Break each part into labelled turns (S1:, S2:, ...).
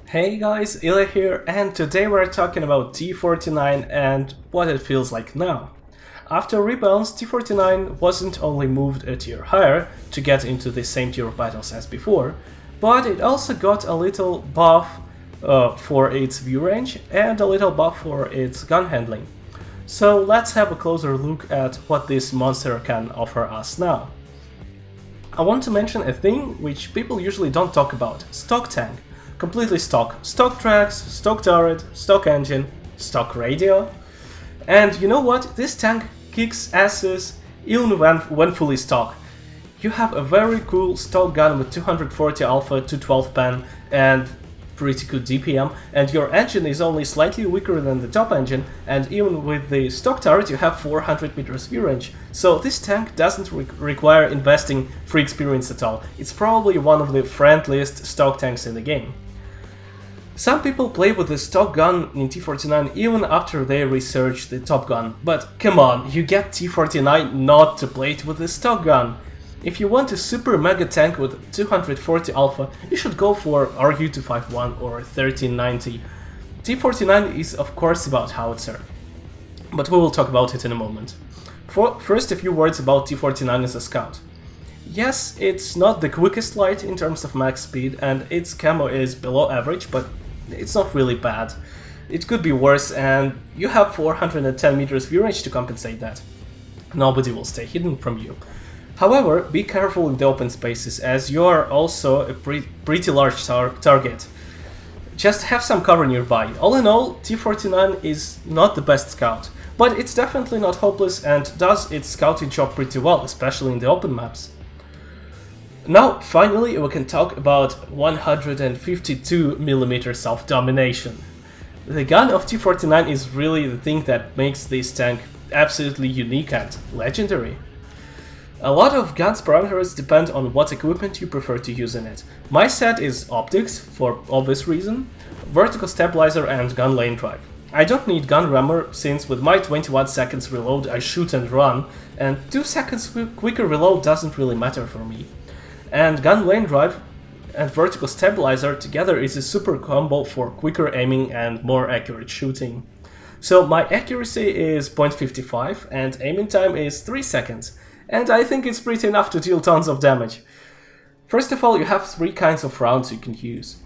S1: Hey guys, Ile here, and today we're talking about T49 and what it feels like now. After rebalance, T49 wasn't only moved a tier higher to get into the same tier of battles as before, but it also got a little buff for its view range and a little buff for its gun handling. So let's have a closer look at what this monster can offer us now. I want to mention a thing which people usually don't talk about: stock tank. Completely stock. Stock tracks, stock turret, stock engine, stock radio. And you know what? This tank kicks asses even when fully stock. You have a very cool stock gun with 240 alpha, 212 pen, and pretty good DPM, and your engine is only slightly weaker than the top engine, and even with the stock turret you have 400 meters view range. So this tank doesn't require investing free experience at all. It's probably one of the friendliest stock tanks in the game. Some people play with the stock gun in T49 even after they research the top gun, but come on, you get T49 not to play it with the stock gun. If you want a super mega tank with 240 alpha, you should go for RU-251 or 1390. T49 is of course about howitzer, but we will talk about it in a moment. First, a few words about T49 as a scout. Yes, it's not the quickest light in terms of max speed, and its camo is below average, but it's not really bad. It could be worse, and you have 410 meters view range to compensate that. Nobody will stay hidden from you. However, be careful in the open spaces, as you're also a pretty large target. Just have some cover nearby. All in all, T49 is not the best scout, but it's definitely not hopeless and does its scouting job pretty well, especially in the open maps. Now, finally, we can talk about 152mm self-domination. The gun of T49 is really the thing that makes this tank absolutely unique and legendary. A lot of gun's parameters depend on what equipment you prefer to use in it. My set is optics, for obvious reason, vertical stabilizer and gun lane drive. I don't need gun rammer, since with my 21 seconds reload I shoot and run, and 2 seconds quicker reload doesn't really matter for me. And gun lane drive and vertical stabilizer together is a super combo for quicker aiming and more accurate shooting. So my accuracy is 0.55 and aiming time is 3 seconds, and I think it's pretty enough to deal tons of damage. First of all, you have 3 kinds of rounds you can use.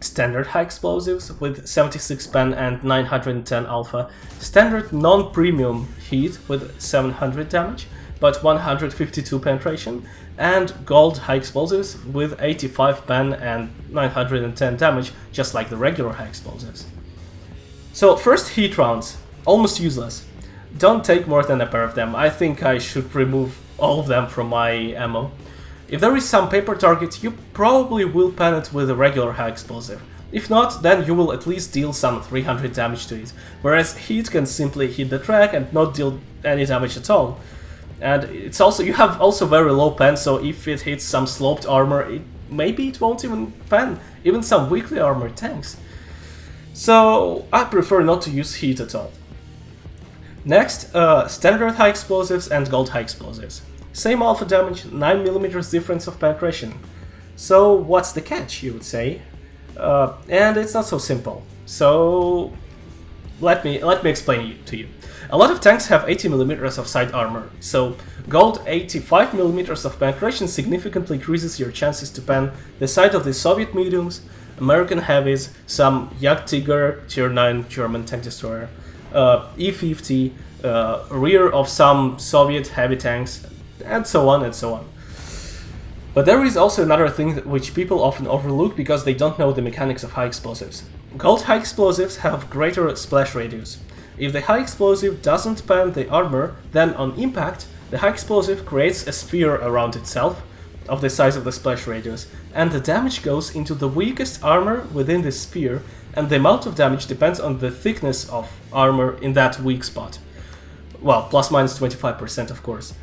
S1: Standard high explosives with 76 pen and 910 alpha, standard non-premium heat with 700 damage but 152 penetration, and gold high explosives with 85 pen and 910 damage, just like the regular high explosives. So first, heat rounds, almost useless. Don't take more than a pair of them. I think I should remove all of them from my ammo. If there is some paper target, you probably will pen it with a regular high explosive. If not, then you will at least deal some 300 damage to it, whereas heat can simply hit the track and not deal any damage at all. And it's also, you have also very low pen, so if it hits some sloped armor, maybe it won't even pen, even some weakly armored tanks. So I prefer not to use heat at all. Next, standard high explosives and gold high explosives. Same alpha damage, 9mm difference of penetration. So what's the catch, you would say? And it's not so simple. So let me explain it to you. A lot of tanks have 80mm of side armor, so gold 85mm of penetration significantly increases your chances to pen the side of the Soviet mediums, American heavies, some Jagdtiger, tier 9 German tank destroyer, E50, rear of some Soviet heavy tanks, and so on and so on. But there is also another thing which people often overlook because they don't know the mechanics of high explosives. Gold high explosives have greater splash radius. If the high explosive doesn't pen the armor, then on impact, the high explosive creates a sphere around itself of the size of the splash radius, and the damage goes into the weakest armor within this sphere, and the amount of damage depends on the thickness of armor in that weak spot. Well, plus minus 25% of course.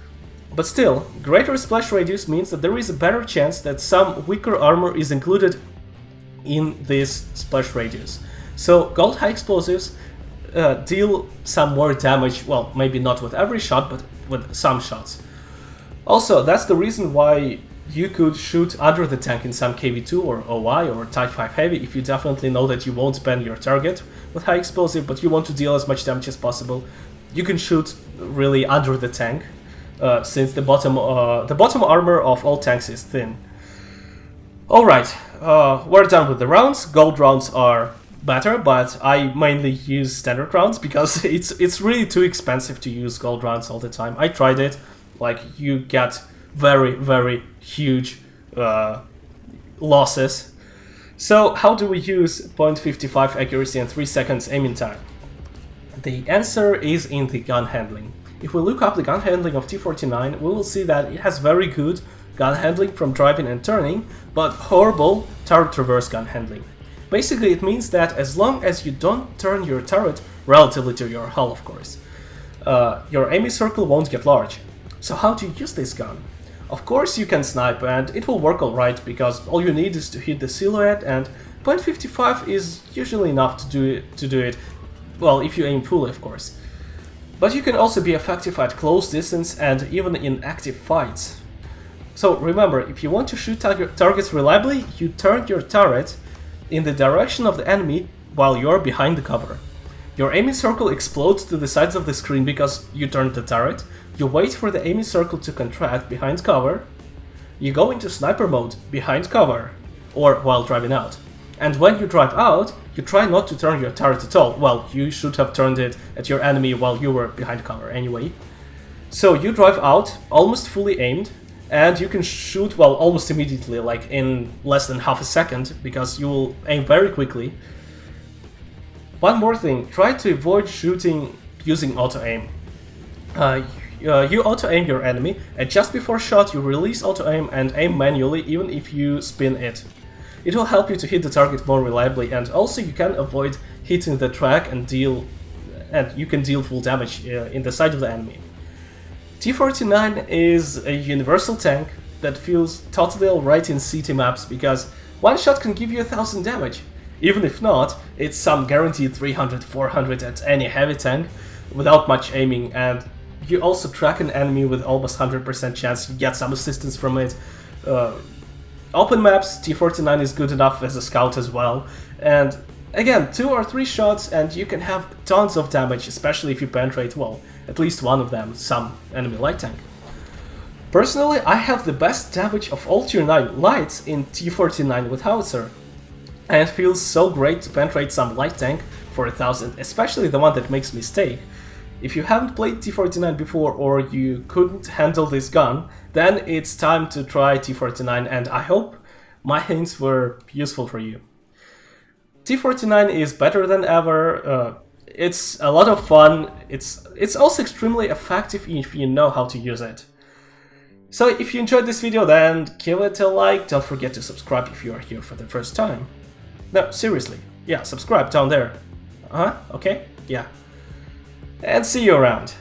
S1: But still, greater splash radius means that there is a better chance that some weaker armor is included in this splash radius. So gold high explosives deal some more damage, well, maybe not with every shot, but with some shots. Also, that's the reason why you could shoot under the tank in some KV-2 or OY or Type 5 Heavy if you definitely know that you won't spend your target with high explosive, but you want to deal as much damage as possible. You can shoot really under the tank, since the bottom armor of all tanks is thin. Alright, we're done with the rounds. Gold rounds are better, but I mainly use standard rounds because it's really too expensive to use gold rounds all the time. I tried it, like you get very, very huge losses. So how do we use 0.55 accuracy and 3 seconds aiming time? The answer is in the gun handling. If we look up the gun handling of T49, we will see that it has very good gun handling from driving and turning, but horrible turret reverse gun handling. Basically, it means that as long as you don't turn your turret relatively to your hull, of course, your aiming circle won't get large. So how do you use this gun? Of course you can snipe, and it will work alright, because all you need is to hit the silhouette, and 0.55 is usually enough to do it, well, if you aim fully, of course. But you can also be effective at close distance and even in active fights. So remember, if you want to shoot targets reliably, you turn your turret in the direction of the enemy while you're behind the cover. Your aiming circle explodes to the sides of the screen because you turned the turret. You wait for the aiming circle to contract behind cover. You go into sniper mode behind cover, or while driving out. And when you drive out, you try not to turn your turret at all. Well, you should have turned it at your enemy while you were behind cover anyway. So you drive out, almost fully aimed, and you can shoot, well, almost immediately, like in less than half a second, because you will aim very quickly. One more thing, try to avoid shooting using auto-aim. You auto-aim your enemy, and just before shot you release auto-aim and aim manually even if you spin it. It will help you to hit the target more reliably, and also you can avoid hitting the track and you can deal full damage in the side of the enemy. T49 is a universal tank that feels totally alright in city maps because one shot can give you 1000 damage. Even if not, it's some guaranteed 300-400 at any heavy tank without much aiming, and you also track an enemy with almost 100% chance you get some assistance from it. Open maps, T49 is good enough as a scout as well, and again, 2 or 3 shots and you can have tons of damage, especially if you penetrate, well, at least one of them, some enemy light tank. Personally, I have the best damage of all tier 9 lights in T49 with howitzer, and it feels so great to penetrate some light tank for 1000, especially the one that makes mistake. If you haven't played T49 before or you couldn't handle this gun, then it's time to try T49, and I hope my hints were useful for you. T49 is better than ever, it's a lot of fun, it's also extremely effective if you know how to use it. So if you enjoyed this video, then give it a like, don't forget to subscribe if you are here for the first time. No, seriously, yeah, subscribe down there. Okay? Yeah. And see you around.